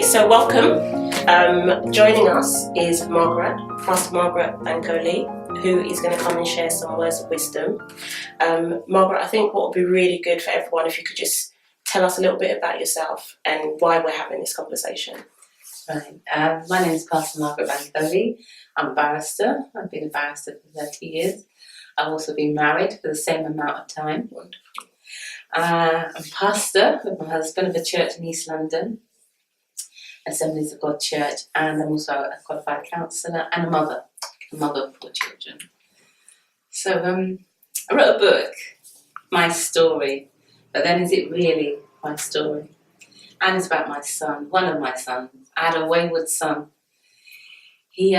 So welcome. Joining us is Pastor Margaret Bankole, who is going to come and share some words of wisdom. Margaret, I think what would be really good for everyone if you could just tell us a little bit about yourself and why we're having this conversation. Right. My name is Pastor Margaret Bankole. I'm a barrister. I've been a barrister for 30 years. I've also been married for the same amount of time. Wonderful. I'm pastor with my husband of a church in East London, Assemblies of God Church, and I'm also a qualified counsellor and a mother of 4 children. So I wrote a book, My Story, but then is it really my story? And it's about my son, one of my sons. I had a wayward son. He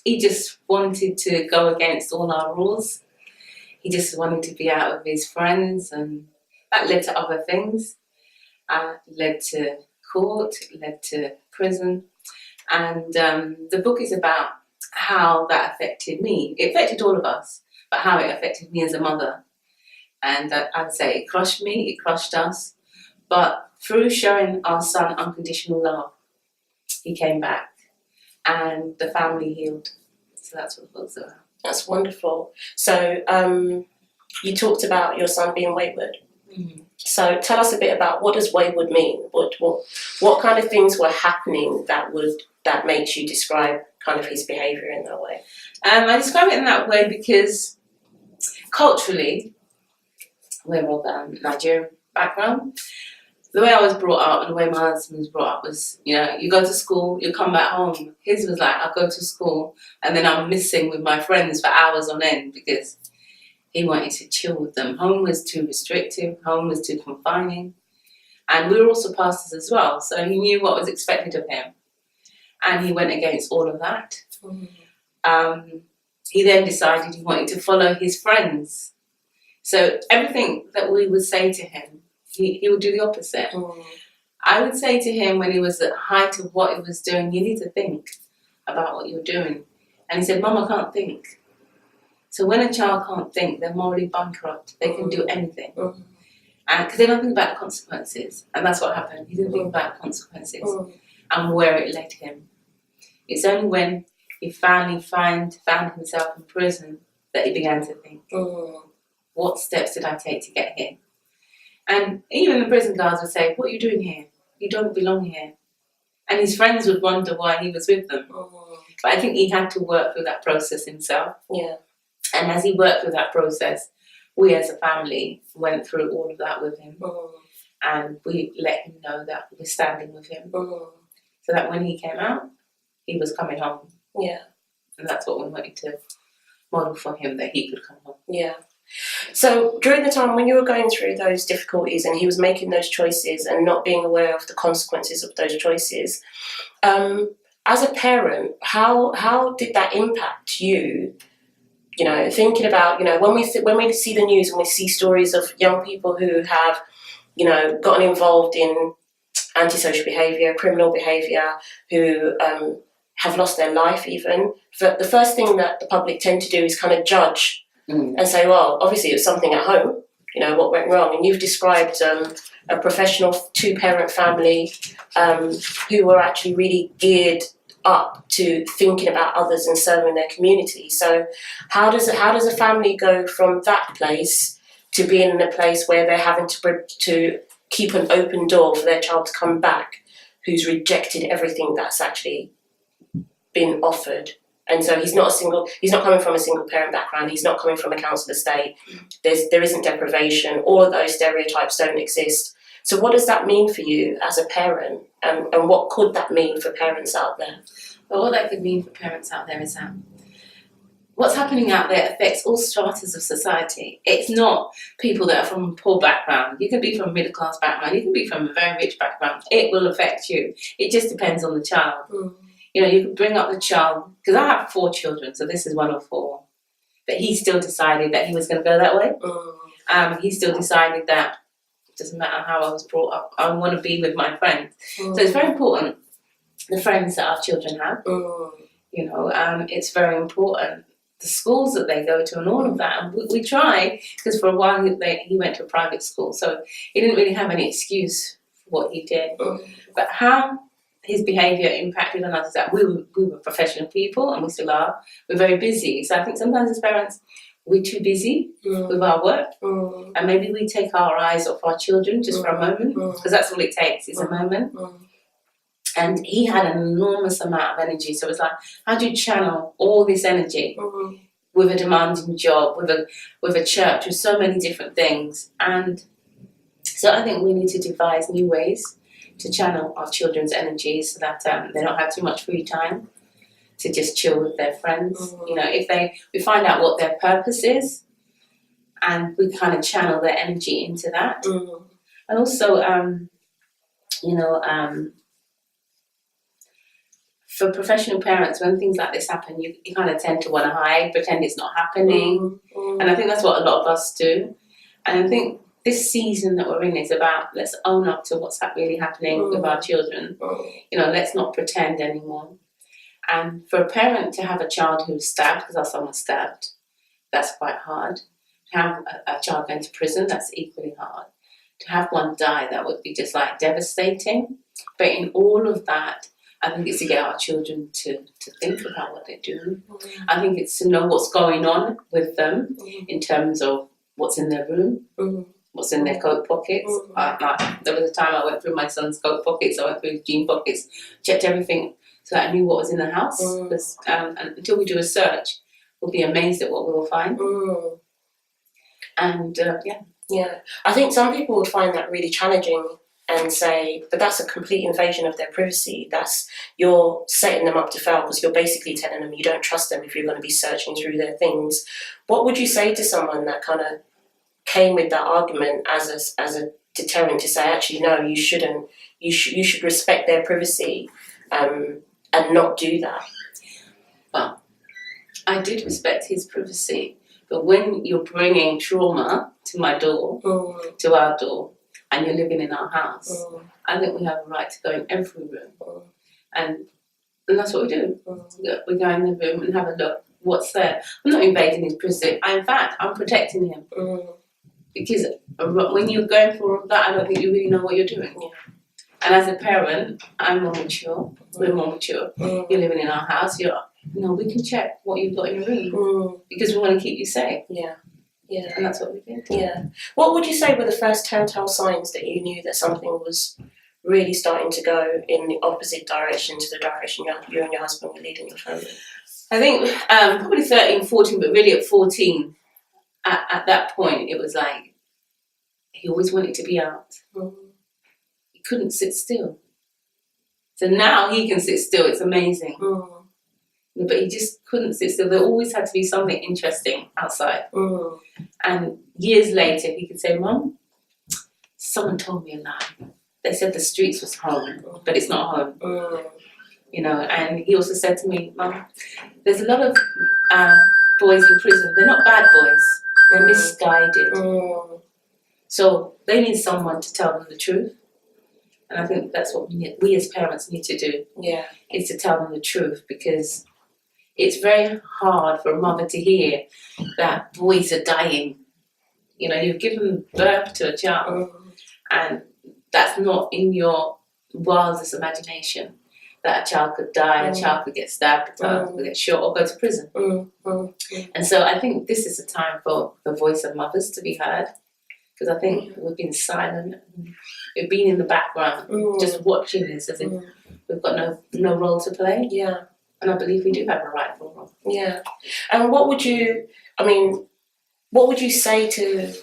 just wanted to go against all our rules. He just wanted to be out with his friends, and that led to other things. Led to court, led to prison. And the book is about how that affected me. It affected all of us, but how it affected me as a mother. And I'd say it crushed me, it crushed us. But through showing our son unconditional love, he came back and the family healed. So that's what the book's about. That's wonderful. So you talked about your son being wayward. Mm-hmm. So tell us a bit about what does wayward mean? What kind of things were happening that makes you describe kind of his behaviour in that way? I describe it in that way because culturally, we're of Nigerian background. The way I was brought up and the way my husband was brought up was, you go to school, you come back home. His was like, I go to school and then I'm missing with my friends for hours on end because he wanted to chill with them. Home was too restrictive, home was too confining. And we were also pastors as well, so he knew what was expected of him. And he went against all of that. Mm-hmm. He then decided he wanted to follow his friends. So everything that we would say to him, he would do the opposite. Mm. I would say to him when he was at the height of what he was doing, you need to think about what you're doing. And he said, Mum, I can't think. So when a child can't think, they're morally bankrupt. They can do anything. Mm. And because they don't think about the consequences. And that's what happened. He didn't think about the consequences and where it led him. It's only when he finally found himself in prison that he began to think, what steps did I take to get here? And even the prison guards would say, what are you doing here? You don't belong here. And his friends would wonder why he was with them. But I think he had to work through that process himself. Yeah. And as he worked through that process, we as a family went through all of that with him. And we let him know that we're standing with him. So that when he came out, he was coming home. Yeah. And that's what we wanted to model for him, that he could come home. Yeah. So during the time when you were going through those difficulties and he was making those choices and not being aware of the consequences of those choices, as a parent, how did that impact you? Thinking about, when we see the news and we see stories of young people who have, gotten involved in antisocial behaviour, criminal behaviour, who have lost their life even, the first thing that the public tend to do is kind of judge and say, well, obviously it was something at home, what went wrong. And you've described a professional 2-parent family who were actually really geared up to thinking about others and serving their community. So how does a family go from that place to being in a place where they're having to keep an open door for their child to come back who's rejected everything that's actually been offered? And so he's not coming from a single parent background, he's not coming from a council estate, there isn't deprivation, all of those stereotypes don't exist. So what does that mean for you as a parent, and what could that mean for parents out there? Well, what that could mean for parents out there is that what's happening out there affects all stratas of society. It's not people that are from a poor background. You can be from a middle class background, you can be from a very rich background. It will affect you. It just depends on the child. You can bring up the child, because I have 4 children, so this is one of 4. But he still decided that he was going to go that way. He still decided that it doesn't matter how I was brought up, I want to be with my friends. So it's very important, the friends that our children have. It's very important, the schools that they go to and all of that. And we try, because for a while he went to a private school, so he didn't really have any excuse what he did. But how his behaviour impacted on us is that we were professional people, and we still are. We're very busy. So I think sometimes as parents, we're too busy with our work, and maybe we take our eyes off our children just for a moment, because that's all it takes, is a moment. And he had an enormous amount of energy. So it's like, how do you channel all this energy with a demanding job, with a church, with so many different things? And so I think we need to devise new ways to channel our children's energy so that they don't have too much free time to just chill with their friends. You know, if we find out what their purpose is, and we kind of channel their energy into that. And also, for professional parents, when things like this happen, you kind of tend to want to hide, pretend it's not happening. And I think that's what a lot of us do. And I think this season that we're in is about, let's own up to what's really happening with our children. You know, let's not pretend anymore. And for a parent to have a child who's stabbed, because our son was stabbed, that's quite hard. To have a child going to prison, that's equally hard. To have one die, that would be just like devastating. But in all of that, I think it's to get our children to think about what they're doing. I think it's to know what's going on with them in terms of what's in their room, what's in their coat pockets. There was a time I went through my son's coat pockets, I went through his jean pockets, checked everything so that I knew what was in the house. Because, and until we do a search, we'll be amazed at what we will find. And Yeah, I think some people would find that really challenging and say, but that's a complete invasion of their privacy. You're setting them up to fail, because you're basically telling them you don't trust them if you're going to be searching through their things. What would you say to someone that kind of came with that argument as a deterrent to say, actually, no, you shouldn't. You should respect their privacy and not do that? Well, I did respect his privacy, but when you're bringing trauma to my door, to our door, and you're living in our house, I think we have a right to go in every room. And that's what we do. We go in the room and have a look. What's there? I'm not invading his privacy. In fact, I'm protecting him. Because when you're going for that, I don't think you really know what you're doing. And as a parent, I'm more mature. We're more mature. You're living in our house. We can check what you've got in your room because we want to keep you safe. Yeah, and that's what we did. Yeah. What would you say were the first telltale signs that you knew that something was really starting to go in the opposite direction to the direction you and your husband were leading your family? I think probably 13, 14, but really at 14, at that point, it was like he always wanted to be out. He couldn't sit still. So now he can sit still. It's amazing. But he just couldn't sit still. There always had to be something interesting outside. And years later, he could say, Mum, someone told me a lie. They said the streets was home, but it's not home. And he also said to me, Mum, there's a lot of boys in prison. They're not bad boys. They're misguided. So they need someone to tell them the truth. And I think that's what we as parents need to do. Is to tell them the truth, because it's very hard for a mother to hear that boys are dying. You've given birth to a child, and that's not in your wildest imagination that a child could die, a child could get stabbed, a child could get shot or go to prison. And so I think this is a time for the voice of mothers to be heard, because I think we've been silent, we've been in the background, just watching this as if we've got no role to play. And I believe we do have a rightful role. And what would you say to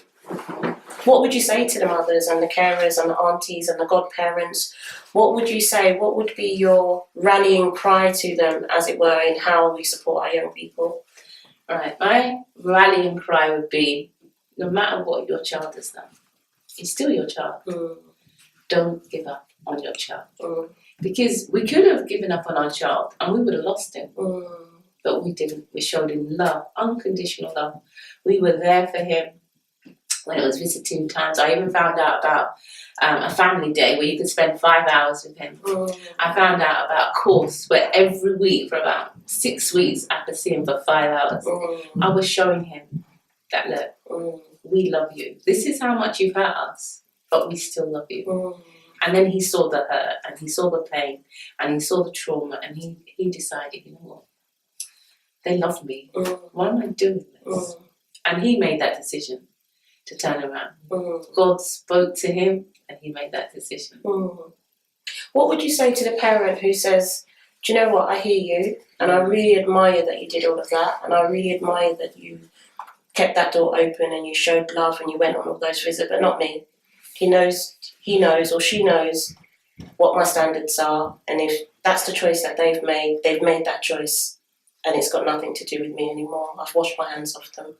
the mothers and the carers and the aunties and the godparents? What would you say? What would be your rallying cry to them, as it were, in how we support our young people? Right. My rallying cry would be, no matter what your child has done, it's still your child. Don't give up on your child. Because we could have given up on our child and we would have lost him. But we didn't. We showed him love, unconditional love. We were there for him when it was visiting times. I even found out about a family day where you could spend 5 hours with him. I found out about a course where every week for about 6 weeks I could see him for 5 hours. I was showing him that, look, we love you. This is how much you've hurt us, but we still love you. And then he saw the hurt, and he saw the pain, and he saw the trauma, and he decided, you know what, they love me. Why am I doing this? And he made that decision to turn around. God spoke to him, and he made that decision. What would you say to the parent who says, do you know what, I hear you, and I really admire that you did all of that, and I really admire that you kept that door open and you showed love and you went on all those visits, but not me. He knows or she knows what my standards are, and if that's the choice that they've made that choice, and it's got nothing to do with me anymore. I've washed my hands off them.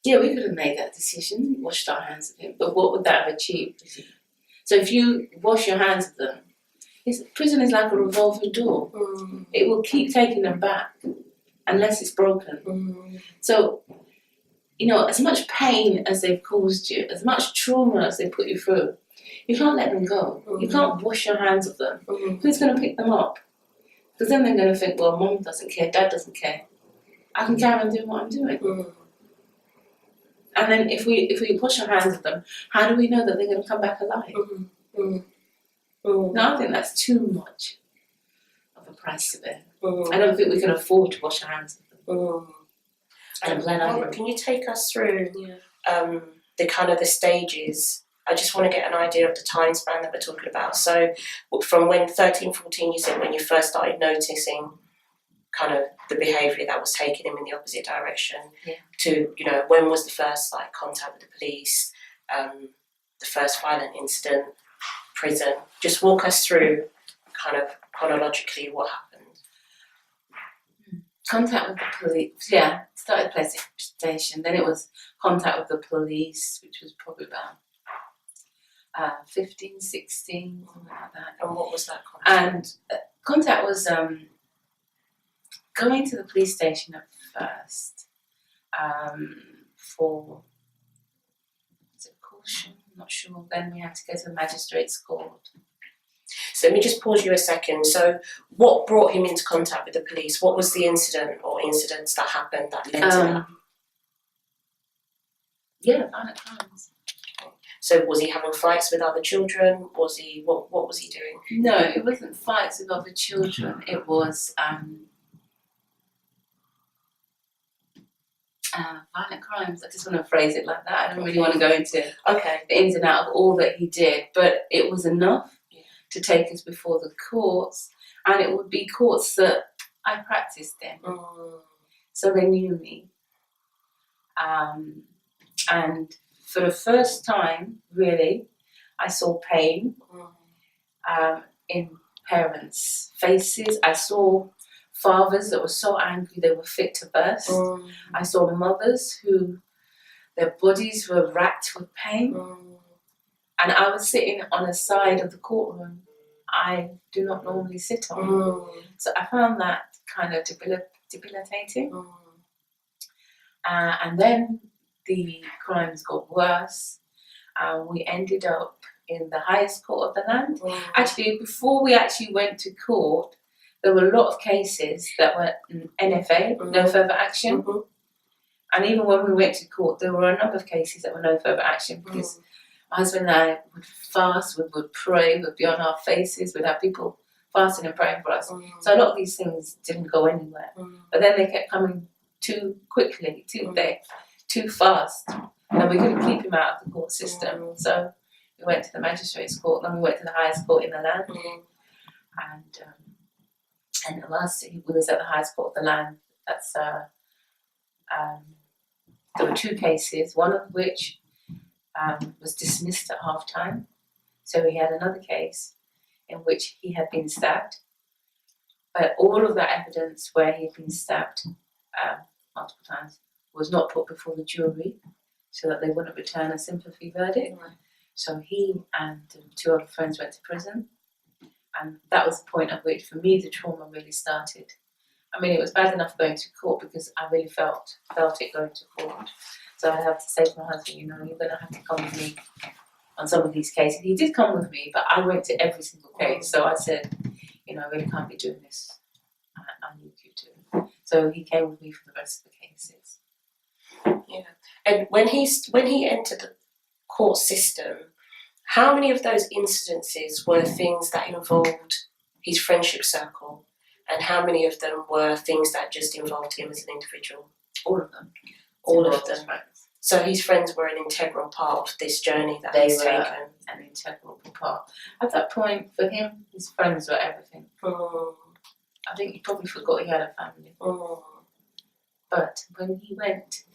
Yeah, we could have made that decision, washed our hands of him, but what would that have achieved? So if you wash your hands of them, prison is like a revolving door. It will keep taking them back unless it's broken. So, you know, as much pain as they've caused you, as much trauma as they put you through, you can't let them go. You can't wash your hands of them. Who's going to pick them up? Because then they're going to think, well, mum doesn't care, dad doesn't care. I can carry on doing what I'm doing. And then if we wash our hands of them, how do we know that they're going to come back alive? No, I think that's too much of a price to bear. I don't think we can afford to wash our hands of them. Margaret, can you take us through the kind of the stages? I just want to get an idea of the time span that we're talking about. So from when 13, 14, you said when you first started noticing kind of the behaviour that was taking him in the opposite direction, to, you know, when was the first like contact with the police, the first violent incident, prison. Just walk us through kind of chronologically what happened. Contact with the police, started police station, then it was contact with the police, which was probably about 15, 16, something like that. And what was that contact? And contact was going to the police station at first for, is it caution? I'm not sure. Then we had to go to the magistrate's court. So let me just pause you a second. So what brought him into contact with the police? What was the incident or incidents that happened that led to that? Violent crimes. So was he having fights with other children? Was he, what was he doing? No, it wasn't fights with other children. It was violent crimes. I just want to phrase it like that. I don't really want to go into the ins and outs of all that he did, but it was enough to take us before the courts, and it would be courts that I practiced in. So they knew me. And for the first time, really, I saw pain in parents' faces. I saw fathers that were so angry they were fit to burst. I saw mothers who their bodies were racked with pain. And I was sitting on a side of the courtroom I do not normally sit on. So I found that kind of debilitating. And then the crimes got worse. We ended up in the highest court of the land. Actually, before we actually went to court, there were a lot of cases that were NFA, no further action. And even when we went to court, there were a number of cases that were no further action because my husband and I would fast, we would pray, we'd be on our faces, we'd have people fasting and praying for us. So a lot of these things didn't go anywhere. But then they kept coming too quickly, too fast. And we couldn't keep him out of the court system. So we went to the magistrate's court, then we went to the highest court in the land. And whilst we was at the highest court of the land, that's there were two cases, one of which was dismissed at half time. So we had another case in which he had been stabbed. But all of that evidence where he had been stabbed multiple times was not put before the jury so that they wouldn't return a sympathy verdict. So he and two other friends went to prison. And that was the point at which, for me, the trauma really started. I mean, it was bad enough going to court because I really felt it going to court. So I have to say to my husband, you know, you're going to have to come with me on some of these cases. He did come with me, but I went to every single case. So I said, you know, I really can't be doing this. I need you to. So he came with me for the rest of the cases. Yeah. And when he entered the court system, How many of those incidences were things that involved his friendship circle, and how many of them were things that just involved him as an individual? All of them. All of them. So his friends were an integral part of this journey that he's taken. An integral part. At that point, for him, his friends were everything. I think he probably forgot he had a family. But when he went,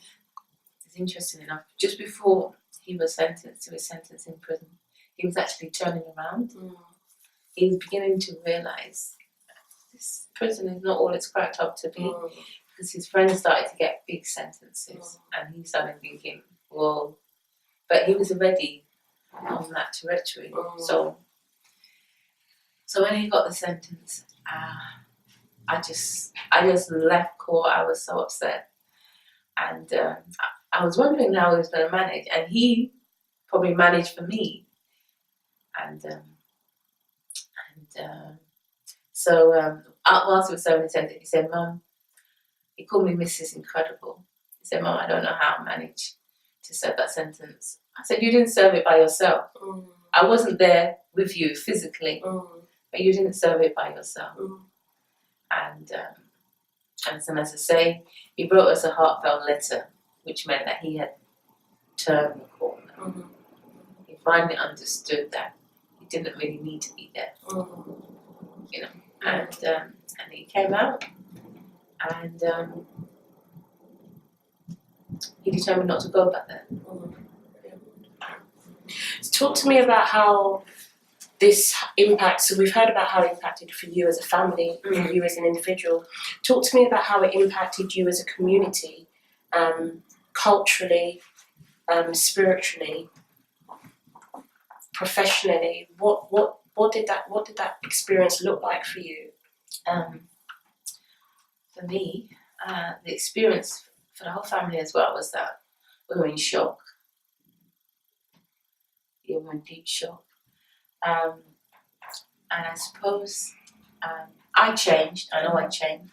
it's interesting enough, just before he was sentenced to his sentence in prison, he was actually turning around. He was beginning to realise this prison is not all it's cracked up to be, because his friends started to get big sentences, and he started thinking, whoa. But he was already on that trajectory. So when he got the sentence, I just left court. I was so upset, and I was wondering how he was going to manage, and he probably managed for me, so whilst he was serving the sentence, he said, "Mum," he called me Mrs. Incredible. He said, "Mum, I don't know how I managed to serve that sentence." I said, "You didn't serve it by yourself. I wasn't there with you physically, but you didn't serve it by yourself." And so, as I say, he wrote us a heartfelt letter, which meant that he had turned the corner. He finally understood that he didn't really need to be there, you know. And he came out, and he determined not to go back there. Talk to me about how this impacts. So we've heard about how it impacted for you as a family, for you as an individual. Talk to me about how it impacted you as a community, culturally, spiritually, professionally. What did that experience look like for you? For me, the experience for the whole family as well was that we were in shock. We were in deep shock. And I suppose I changed. I know I changed.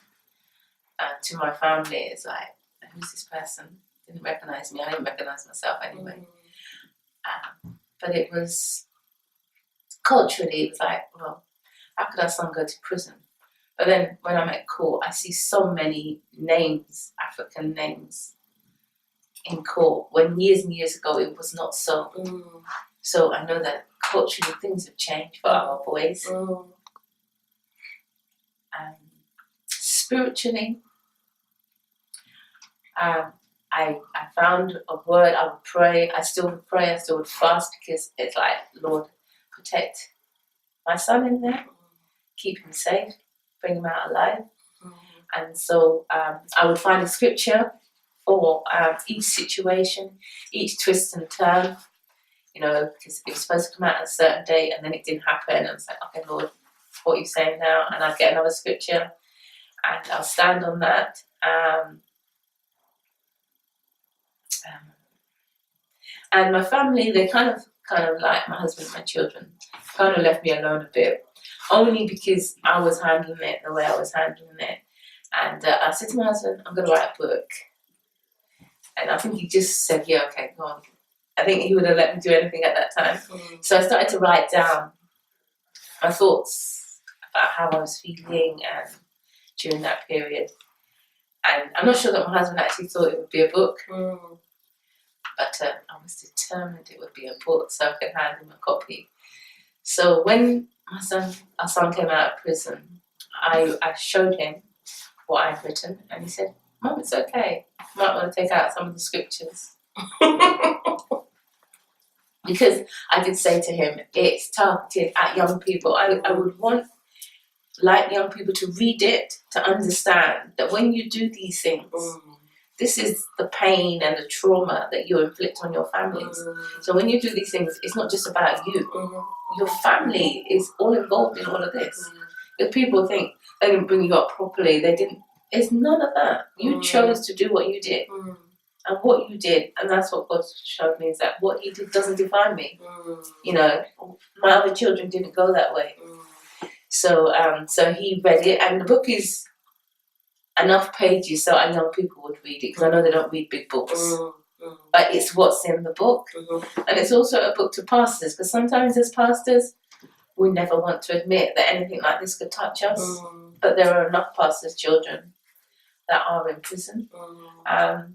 To my family, it's like, who's this person? Didn't recognise me. I didn't recognise myself anyway. But it was culturally, it was like, well, how could our son go to prison? But then when I'm at court, I see so many names, African names, in court, when years and years ago it was not so. So I know that culturally things have changed for our boys. Spiritually, I found a word. I would pray. I still would pray. I still would fast, because it's like, Lord, protect my son in there, keep him safe, bring him out alive. And so I would find a scripture for each situation, each twist and turn, you know, because it was supposed to come out at a certain date and then it didn't happen. And I was like, okay, Lord, what are you saying now? And I'd get another scripture and I'll stand on that. And my family, they kind of like my husband and my children, kind of left me alone a bit, only because I was handling it the way I was handling it. And I said to my husband, I'm going to write a book. And I think he just said, yeah, okay, go on. I think he would have let me do anything at that time. So I started to write down my thoughts about how I was feeling and during that period. And I'm not sure that my husband actually thought it would be a book. But I was determined it would be a book so I could hand him a copy. So when our son came out of prison, I showed him what I'd written, and he said, Mum, it's okay. You might want to take out some of the scriptures. Because I did say to him, it's targeted at young people. I would want young people to read it, to understand that when you do these things, this is the pain and the trauma that you inflict on your families. So when you do these things, it's not just about you. Your family is all involved in all of this. If people think they didn't bring you up properly, they didn't. It's none of that. You chose to do what you did. And what you did, and that's what God showed me, is that what you did doesn't define me. You know, my other children didn't go that way. So he read it, and the book is enough pages so our young people would read it, because I know they don't read big books. but it's what's in the book. And it's also a book to pastors, because sometimes as pastors, we never want to admit that anything like this could touch us. But there are enough pastors' children that are in prison. I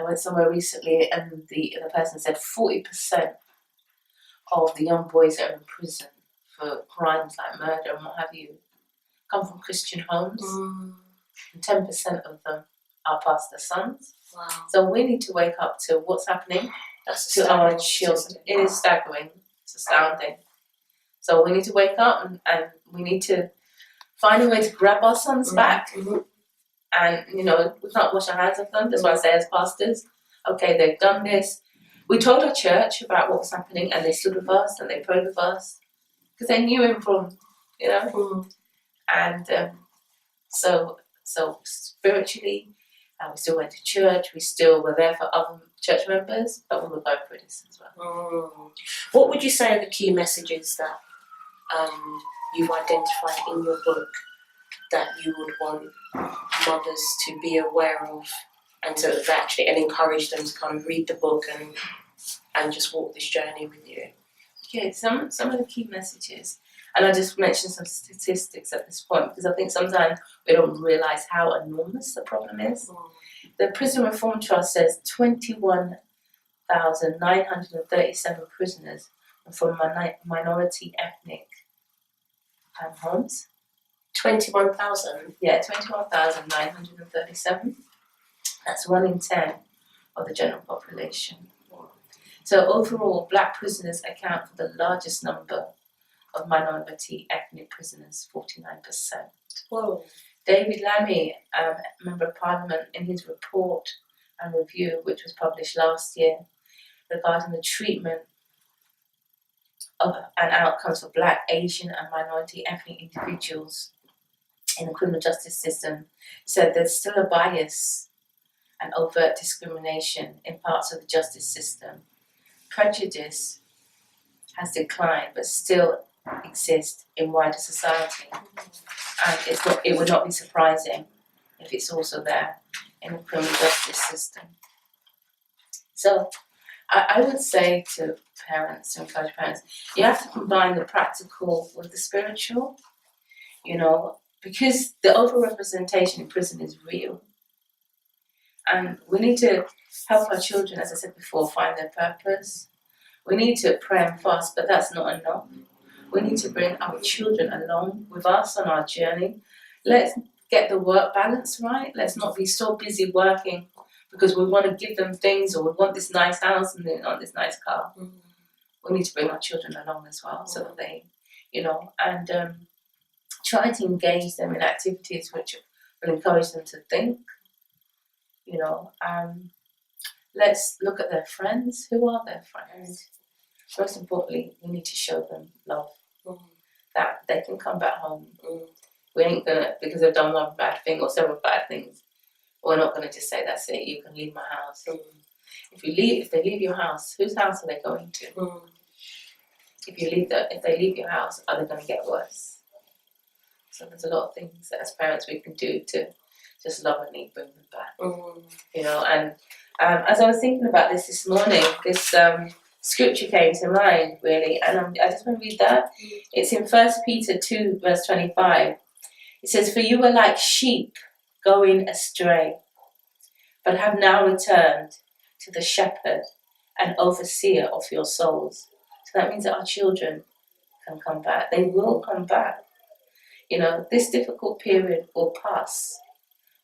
went somewhere recently and the person said 40% of the young boys that are in prison for crimes like murder and what have you come from Christian homes. And 10% of them are pastor sons. Wow. So we need to wake up to what's happening to our children. It is staggering. It's astounding. So we need to wake up and we need to find a way to grab our sons back. And, we can't wash our hands of them. That's why I say as pastors, okay, they've done this. We told our church about what was happening and they stood with us and they prayed with us because they knew him from, And so spiritually, we still went to church. We still were there for other church members, but we were going through this as well. What would you say are the key messages that you've identified in your book that you would want mothers to be aware of, and to actually encourage them to kind of read the book and just walk this journey with you? Okay, some of the key messages, and I just mentioned some statistics at this point because I think sometimes we don't realise how enormous the problem is. The Prison Reform Trust says 21,937 prisoners are from minority ethnic homes. 21,000? Yeah, 21,937. That's 1 in 10 of the general population. So overall, black prisoners account for the largest number of minority ethnic prisoners, 49%. Whoa. David Lammy, Member of Parliament, in his report and review, which was published last year, regarding the treatment of and outcomes for black, Asian and minority ethnic individuals in the criminal justice system, said there's still a bias and overt discrimination in parts of the justice system. Prejudice has declined but still exists in wider society, and it would not be surprising if it's also there in the criminal justice system. So I would say to parents, to encourage parents, you have to combine the practical with the spiritual, because the overrepresentation in prison is real. And we need to help our children, as I said before, find their purpose. We need to pray and fast, but that's not enough. We need to bring our children along with us on our journey. Let's get the work balance right. Let's not be so busy working because we want to give them things, or we want this nice house and they want this nice car. We need to bring our children along as well, so that they, and try to engage them in activities which will encourage them to think. Let's look at their friends. Who are their friends? Most importantly, we need to show them love. That they can come back home. We ain't gonna, because they've done one bad thing or several bad things, we're not gonna just say that's it, you can leave my house. If they leave your house, whose house are they going to? If they leave your house, are they gonna get worse? So there's a lot of things that as parents we can do to just lovingly bring them back. And as I was thinking about this morning, this scripture came to mind really, and I just want to read that. It's in 1 Peter 2 verse 25. It says, "For you were like sheep going astray, but have now returned to the shepherd and overseer of your souls." So that means that our children can come back. They will come back. This difficult period will pass,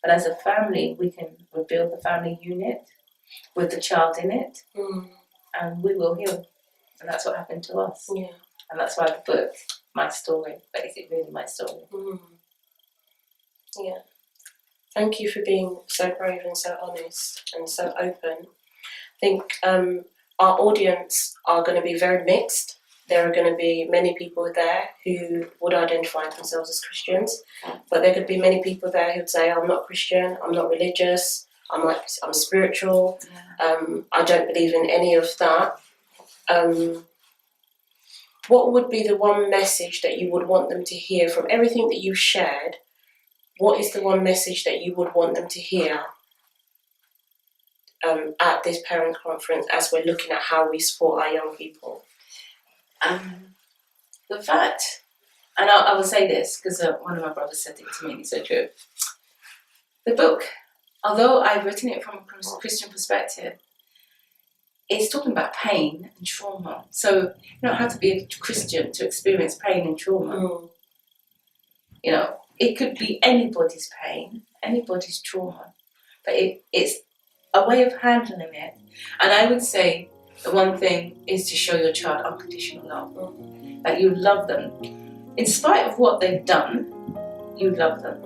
but as a family we can rebuild the family unit with the child in it, and we will heal. And that's what happened to us. And that's why the book, my story, but is it really my story? Thank you for being so brave and so honest and so open. I think our audience are going to be very mixed. There are going to be many people there who would identify themselves as Christians, but there could be many people there who'd say, I'm not Christian, I'm not religious, I'm spiritual, I don't believe in any of that. What would be the one message that you would want them to hear from everything that you've shared? What is the one message that you would want them to hear? at this parent conference as we're looking at how we support our young people? The fact, and I will say this because one of my brothers said it to me, and it's so true. The book, although I've written it from a Christian perspective, it's talking about pain and trauma. So you don't have to be a Christian to experience pain and trauma. You know, it could be anybody's pain, anybody's trauma, but it's a way of handling it. And I would say the one thing is to show your child unconditional love, that you love them. In spite of what they've done, you love them.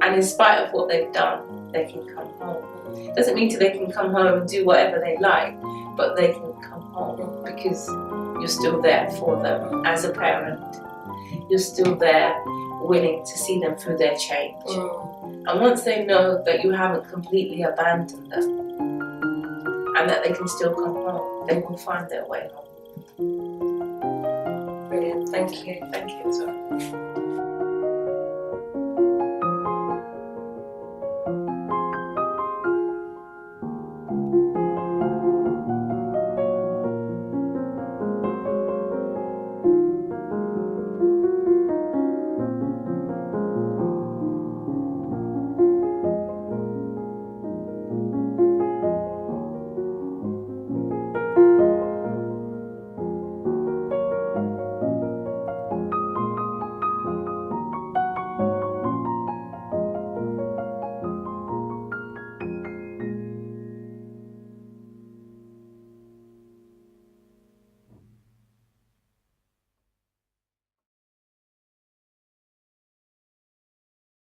And in spite of what they've done, they can come home. Doesn't mean they can come home and do whatever they like, but they can come home because you're still there for them as a parent. You're still there willing to see them through their change. And once they know that you haven't completely abandoned them and that they can still come home, they will find their way home. Brilliant, thank you. Thank you as well.